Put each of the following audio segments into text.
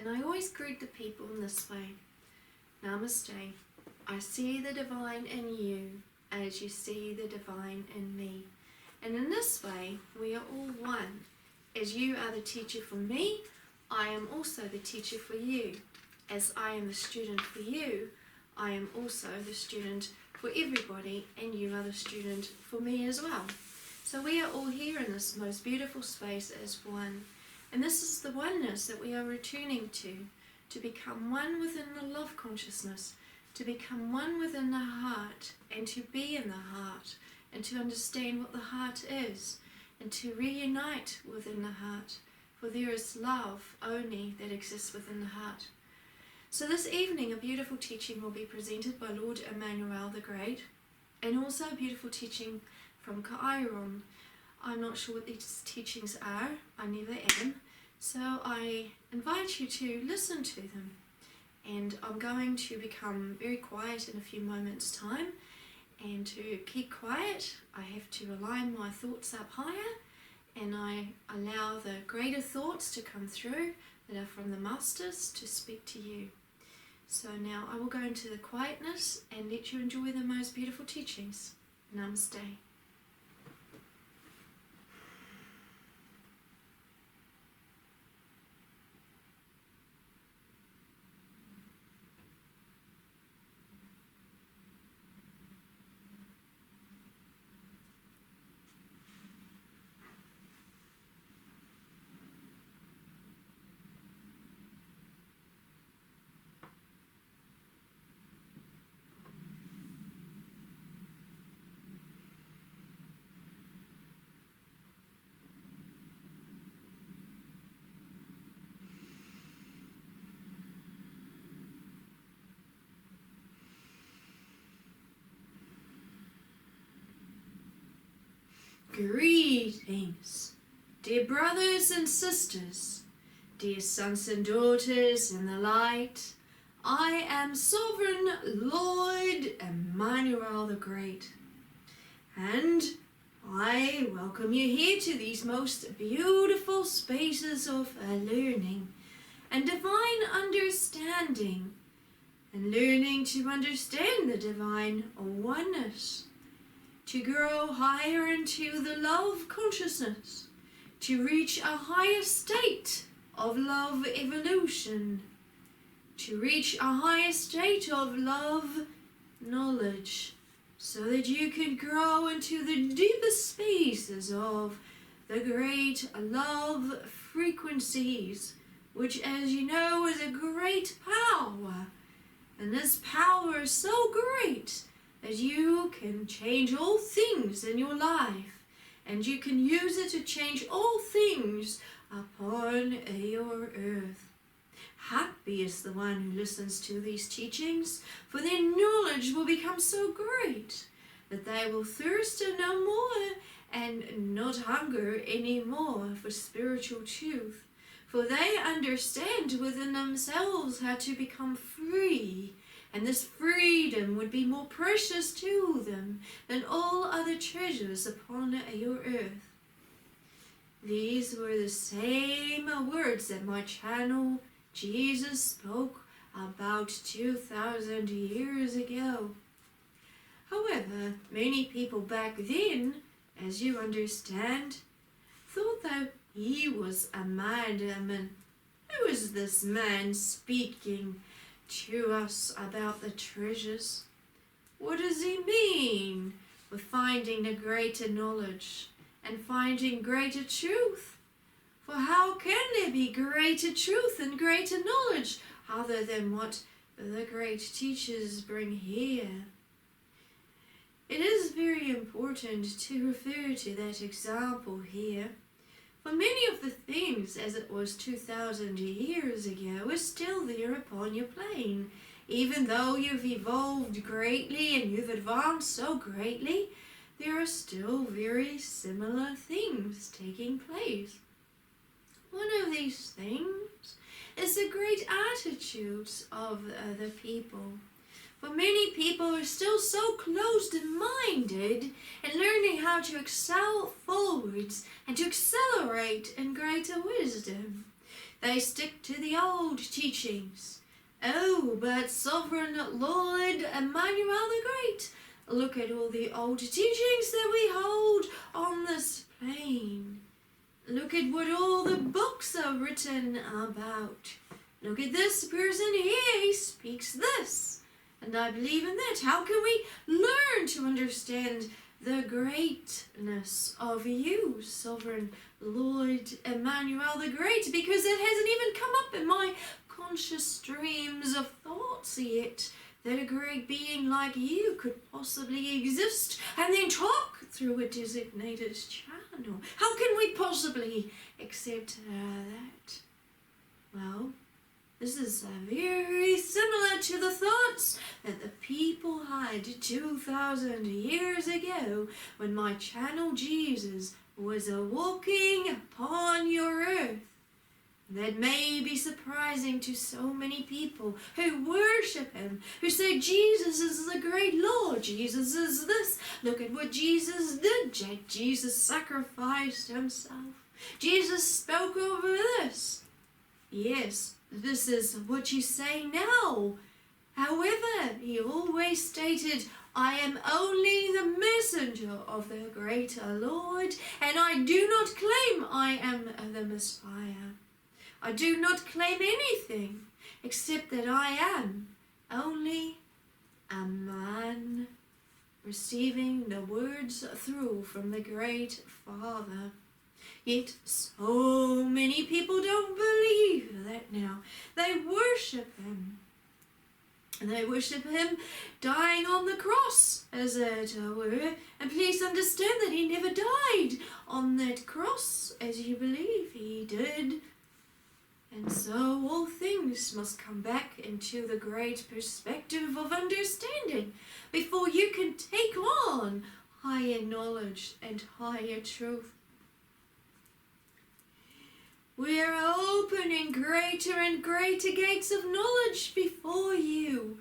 and I always greet the people in this way. Namaste. I see the divine in you as you see the divine in me. And in this way, we are all one. As you are the teacher for me, I am also the teacher for you. As I am the student for you, I am also the student for everybody, and you are the student for me as well. So we are all here in this most beautiful space as one. And this is the oneness that we are returning to become one within the love consciousness, to become one within the heart, and to be in the heart, and to understand what the heart is, and to reunite within the heart, for there is love only that exists within the heart. So this evening a beautiful teaching will be presented by Lord Emmanuel the Great, and also a beautiful teaching from Chiron. I'm not sure what these teachings are, I never am, so I invite you to listen to them. And I'm going to become very quiet in a few moments' time, and to keep quiet I have to align my thoughts up higher, and I allow the greater thoughts to come through that are from the Masters to speak to you. So now I will go into the quietness and let you enjoy the most beautiful teachings. Namaste. Greetings, dear brothers and sisters, dear sons and daughters in the light. I am Sovereign Lord Emmanuel the Great, and I welcome you here to these most beautiful spaces of learning and divine understanding, and learning to understand the divine oneness, to grow higher into the love consciousness, to reach a higher state of love evolution, to reach a higher state of love knowledge, so that you can grow into the deepest spaces of the great love frequencies, which, as you know, is a great power. And this power is so great that you can change all things in your life, and you can use it to change all things upon your earth. Happy is the one who listens to these teachings, for their knowledge will become so great that they will thirst to know more and not hunger anymore for spiritual truth, for they understand within themselves how to become free. And this freedom would be more precious to them than all other treasures upon your earth. These were the same words that my channel Jesus spoke about 2,000 years ago. However, many people back then, as you understand, thought that he was a madman. Who is this man speaking to us about the treasures? What does he mean with finding the greater knowledge and finding greater truth? For how can there be greater truth and greater knowledge other than what the great teachers bring here? It is very important to refer to that example here, for many of the things as it was 2,000 years ago are still there upon your plane. Even though you've evolved greatly and you've advanced so greatly, there are still very similar things taking place. One of these things is the great attitudes of the people. For many people are still so closed-minded and learning how to excel forwards and to accelerate in greater wisdom. They stick to the old teachings. Oh, but Sovereign Lord Emmanuel the Great, look at all the old teachings that we hold on this plane. Look at what all the books are written about. Look at this person here, he speaks this. And I believe in that. How can we learn to understand the greatness of you, Sovereign Lord Emmanuel the Great? Because it hasn't even come up in my conscious streams of thoughts yet that a great being like you could possibly exist and then talk through a designated channel. How can we possibly accept that? Well, this is very similar to the thoughts that the people had 2,000 years ago when my channel Jesus was walking upon your earth. That may be surprising to so many people who worship him, who say Jesus is the great Lord, Jesus is this. Look at what Jesus did. Jesus sacrificed himself. Jesus spoke over this. Yes, this is what you say now. However, he always stated, I am only the messenger of the greater Lord, and I do not claim I am the Messiah. I do not claim anything except that I am only a man receiving the words through from the great Father. Yet so many people don't believe that now. They worship him. And they worship him dying on the cross, as it were. And please understand that he never died on that cross as you believe he did. And so all things must come back into the great perspective of understanding before you can take on higher knowledge and higher truth. We are opening greater and greater gates of knowledge before you.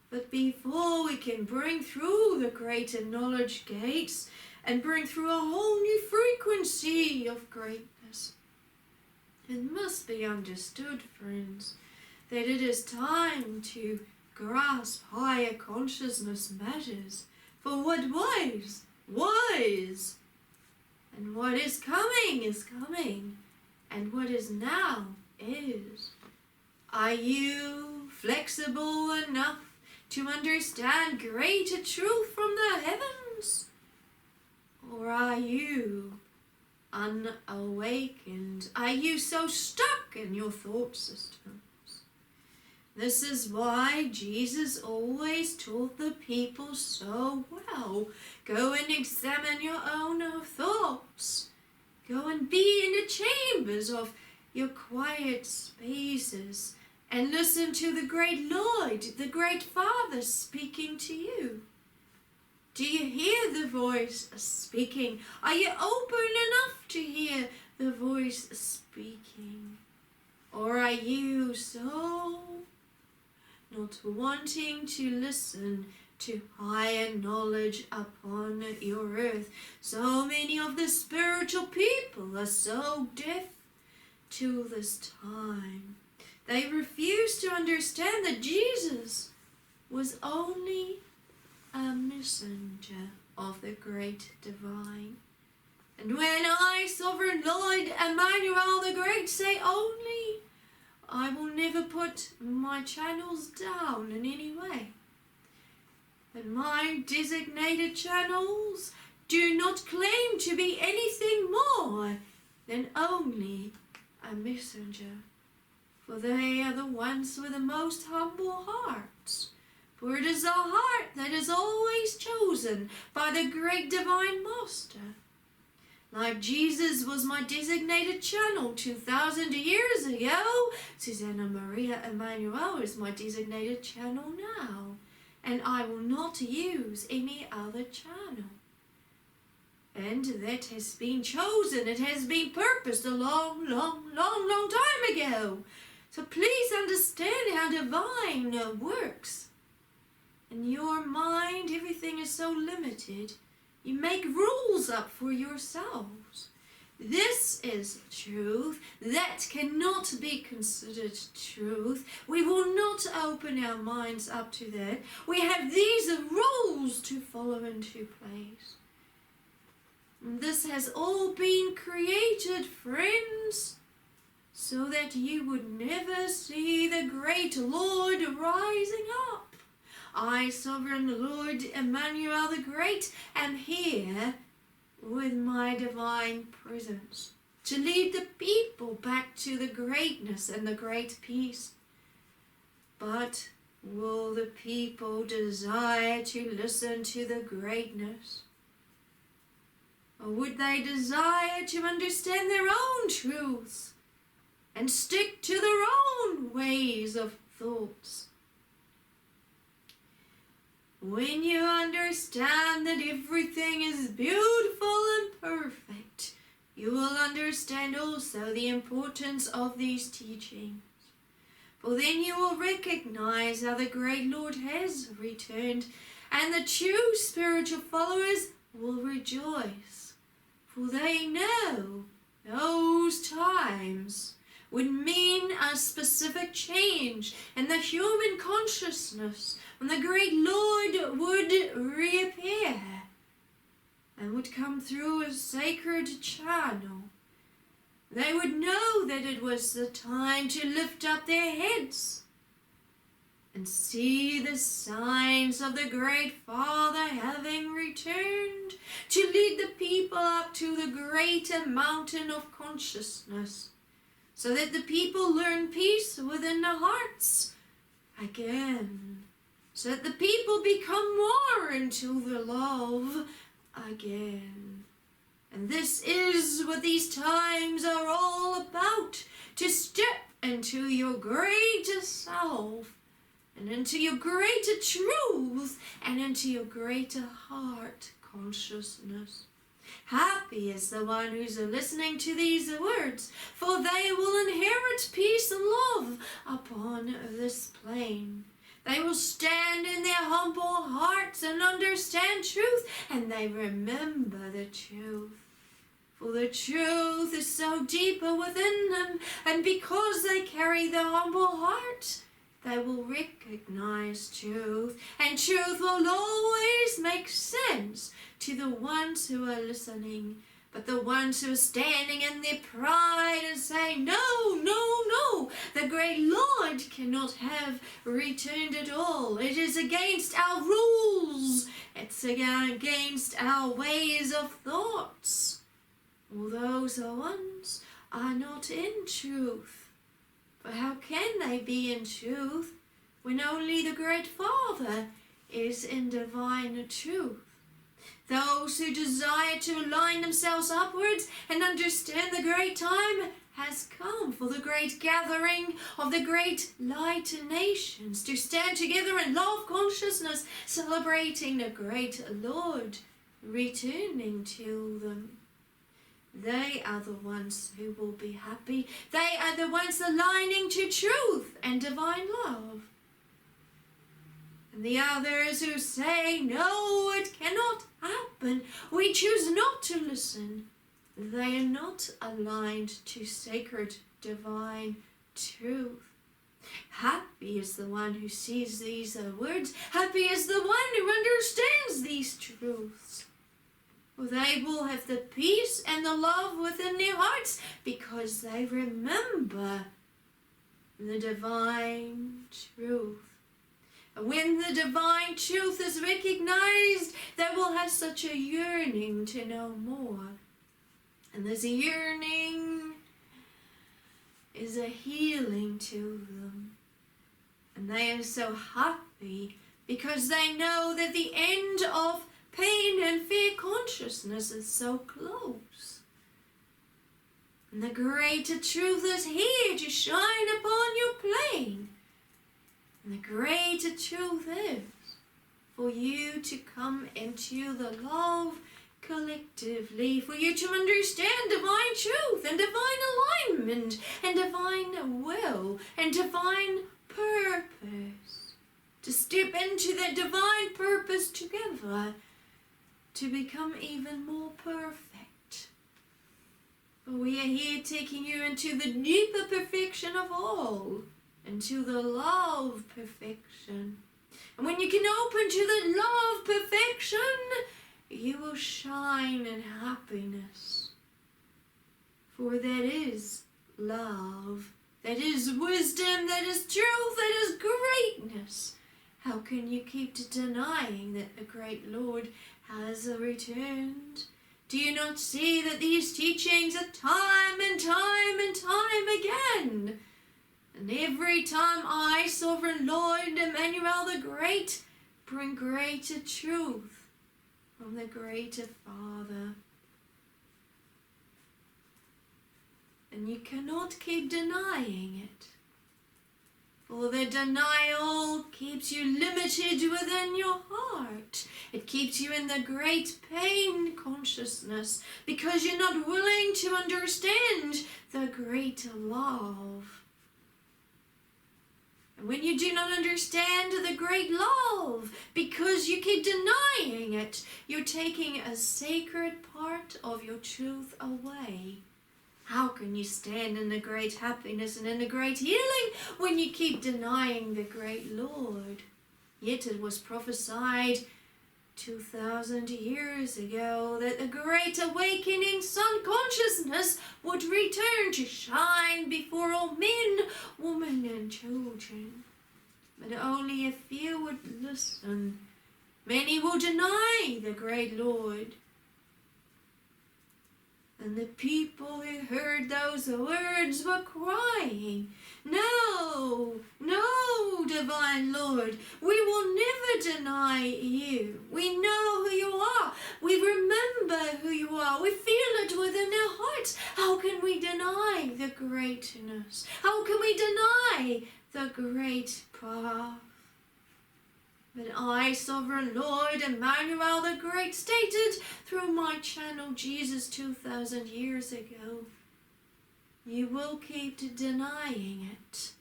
But before we can bring through the greater knowledge gates and bring through a whole new frequency of greatness, it must be understood, friends, that it is time to grasp higher consciousness matters for what was, and what is coming, and what is now is. Are you flexible enough to understand greater truth from the heavens? Or are you unawakened? Are you so stuck in your thought systems? This is why Jesus always taught the people so well. Go and examine your own thoughts. Go and be in the chambers of your quiet spaces and listen to the great Lord, the great Father speaking to you. Do you hear the voice speaking? Are you open enough to hear the voice speaking? Or are you so not wanting to listen to higher knowledge upon your earth? So many of the spiritual people are so deaf to this time. They refuse to understand that Jesus was only a messenger of the great divine. And when I, Sovereign Lord Emmanuel the Great, say only, I will never put my channels down in any way. But my designated channels do not claim to be anything more than only a messenger. For they are the ones with the most humble hearts. For it is the heart that is always chosen by the great divine master. Like Jesus was my designated channel 2,000 years ago, Suzanna Maria Emmanuel is my designated channel now. And I will not use any other channel. And that has been chosen, it has been purposed a long time ago. So please understand how divine works. In your mind, everything is so limited. You make rules up for yourselves. This is truth. That cannot be considered truth. We will not open our minds up to that. We have these rules to follow into place. This has all been created, friends, so that you would never see the great Lord rising up. I, sovereign Lord Emmanuel the Great, am here with my divine presence to lead the people back to the greatness and the great peace. But will the people desire to listen to the greatness? Or would they desire to understand their own truths and stick to their own ways of thoughts? When you understand that everything is beautiful and perfect, you will understand also the importance of these teachings. For then you will recognize how the great Lord has returned, and the true spiritual followers will rejoice. For they know those times would mean a specific change in the human consciousness, when the great Lord would reappear and would come through a sacred channel. They would know that it was the time to lift up their heads and see the signs of the great Father having returned to lead the people up to the greater mountain of consciousness, so that the people learn peace within their hearts again, so that the people become more into the love again. And this is what these times are all about, to step into your greater self, and into your greater truth, and into your greater heart consciousness. Happy is the one who's listening to these words, for they will inherit peace and love upon this plane. They will stand in their humble hearts and understand truth, and they remember the truth. For the truth is so deeper within them, and because they carry the humble heart, they will recognize truth, and truth will always make sense to the ones who are listening. But the ones who are standing in their pride and saying, no, no, no, the great Lord cannot have returned at all. It is against our rules. It's against our ways of thoughts. All those ones are not in truth. For how can they be in truth when only the great Father is in divine truth? Those who desire to align themselves upwards and understand the great time has come for the great gathering of the great light nations to stand together in love consciousness, celebrating the great Lord returning to them. They are the ones who will be happy. They are the ones aligning to truth and divine love. And the others who say, no, it cannot happen, we choose not to listen, they are not aligned to sacred divine truth. Happy is the one who sees these words. Happy is the one who understands these truths. For they will have the peace and the love within their hearts because they remember the divine truth. And when the divine truth is recognized, they will have such a yearning to know more. And this yearning is a healing to them. And they are so happy because they know that the end of pain and fear consciousness is so close. And the greater truth is here to shine upon your plane. And the greater truth is for you to come into the love collectively, for you to understand divine truth and divine alignment and divine will and divine purpose. To step into that divine purpose together to become even more perfect. But we are here taking you into the deeper perfection of all, into the love perfection. And when you can open to the love perfection, you will shine in happiness. For that is love, that is wisdom, that is truth, that is greatness. How can you keep denying that the great Lord has returned? Do you not see that these teachings are time and time and time again? And every time I, Sovereign Lord Emmanuel the Great, bring greater truth from the greater Father. And you cannot keep denying it. For the denial keeps you limited within your heart. It keeps you in the great pain consciousness because you're not willing to understand the greater love. And when you do not understand the great love because you keep denying it, you're taking a sacred part of your truth away. How can you stand in the great happiness and in the great healing when you keep denying the great Lord? Yet it was prophesied 2,000 years ago that the great awakening sun consciousness would return to shine before all men, women, and children. But only a few would listen. Many will deny the great Lord. And the people who heard those words were crying, "No, no, Divine Lord, we will never deny you. We know who you are. We remember who you are. We feel it within our hearts. How can we deny the greatness? How can we deny the great path?" But I, Sovereign Lord Emmanuel the Great, stated through my channel Jesus 2,000 years ago, you will keep denying it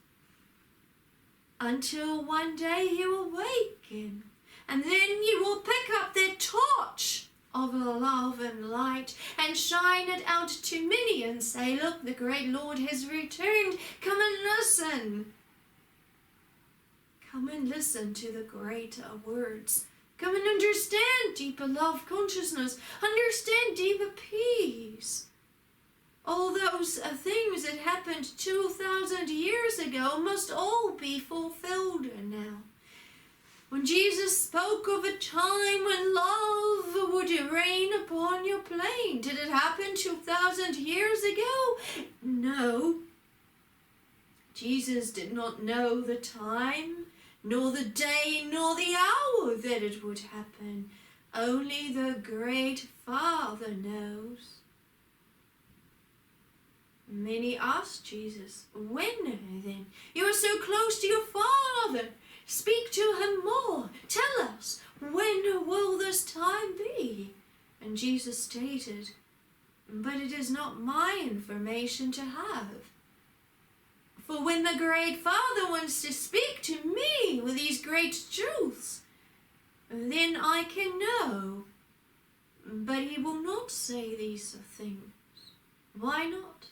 until one day you awaken, and then you will pick up that torch of love and light and shine it out to many and say, "Look, the great Lord has returned. Come and listen. Come and listen to the greater words. Come and understand deeper love consciousness. Understand deeper peace." All those things that happened 2,000 years ago must all be fulfilled now. When Jesus spoke of a time when love would reign upon your plain, did it happen 2,000 years ago? No. Jesus did not know the time, nor the day, nor the hour that it would happen. Only the great Father knows. Many asked Jesus, "When then? You are so close to your Father. Speak to him more. Tell us, when will this time be?" And Jesus stated, "But it is not my information to have. For when the great Father wants to speak to me with these great truths, then I can know. But he will not say these things." Why not?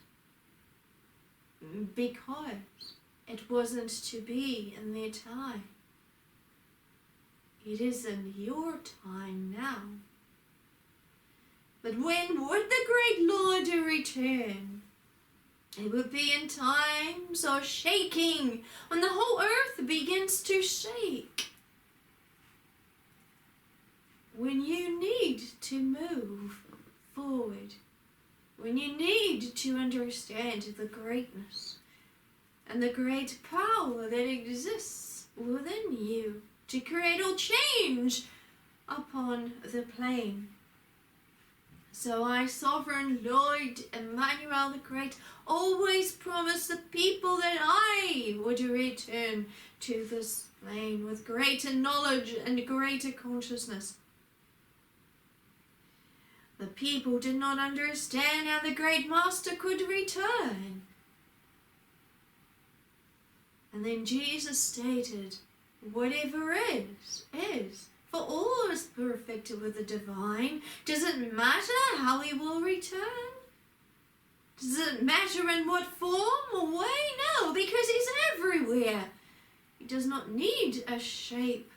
Because it wasn't to be in their time. It is in your time now. But when would the great Lord return? It would be in times of shaking, when the whole earth begins to shake. When you need to move forward. When you need to understand the greatness and the great power that exists within you to create all change upon the plane. So I, Sovereign Lord Emmanuel the Great, always promised the people that I would return to this plane with greater knowledge and greater consciousness. The people did not understand how the great Master could return. And then Jesus stated, "Whatever is, is. For all is perfect with the divine. Does it matter how he will return? Does it matter in what form or way? No, because he's everywhere. He does not need a shape,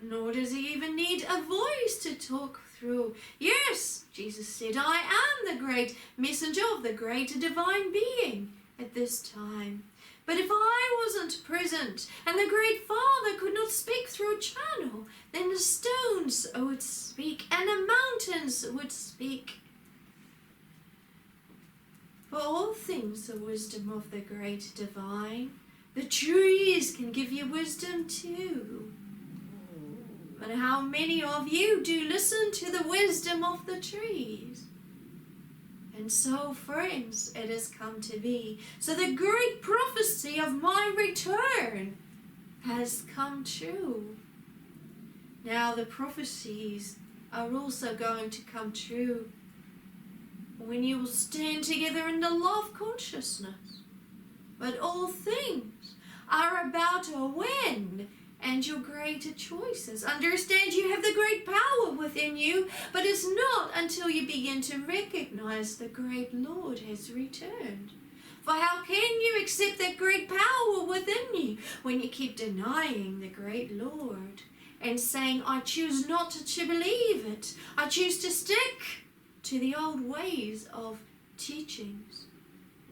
nor does he even need a voice to talk through. Yes, Jesus said, I am the great messenger of the great divine being at this time. But if I wasn't present and the great Father could not speak through a channel, then the stones would speak and the mountains would speak. For all things the wisdom of the great divine. The trees can give you wisdom too. But how many of you do listen to the wisdom of the trees? And so, friends, it has come to be. So the great prophecy of my return has come true. Now the prophecies are also going to come true when you will stand together in the love consciousness. But all things are about a when and your greater choices. Understand you have the great power within you, but it's not until you begin to recognize the great Lord has returned. For how can you accept that great power within you when you keep denying the great Lord and saying, I choose not to believe it. I choose to stick to the old ways of teachings.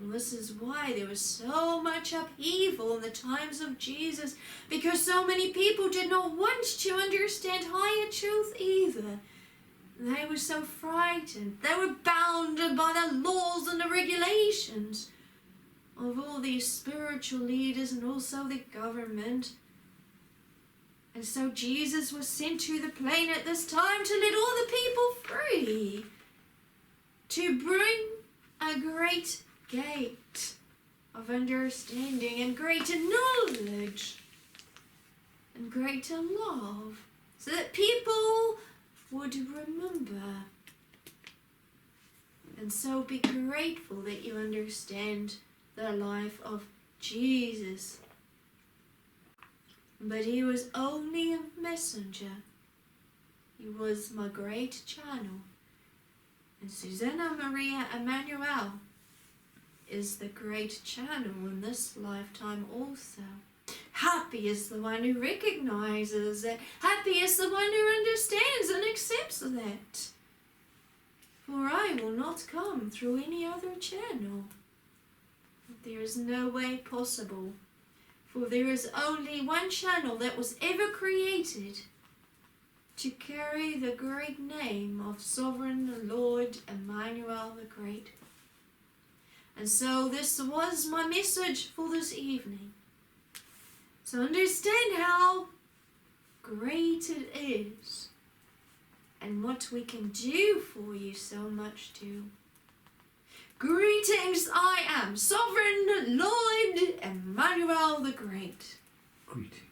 And this is why there was so much upheaval in the times of Jesus, because so many people did not want to understand higher truth either. They were so frightened. They were bounded by the laws and the regulations of all these spiritual leaders and also the government. And so Jesus was sent to the plain at this time to let all the people free, to bring a great gate of understanding and greater knowledge and greater love, so that people would remember. And so be grateful that you understand the life of Jesus. But he was only a messenger. He was my great channel. And Suzanna Maria Emmanuel is the great channel in this lifetime also. Happy is the one who recognizes that. Happy is the one who understands and accepts that. For I will not come through any other channel. There is no way possible. For there is only one channel that was ever created to carry the great name of Sovereign Lord Emmanuel the Great. And so this was my message for this evening. So understand how great it is and what we can do for you so much too. Greetings, I am Sovereign Lord Emmanuel the Great. Greetings.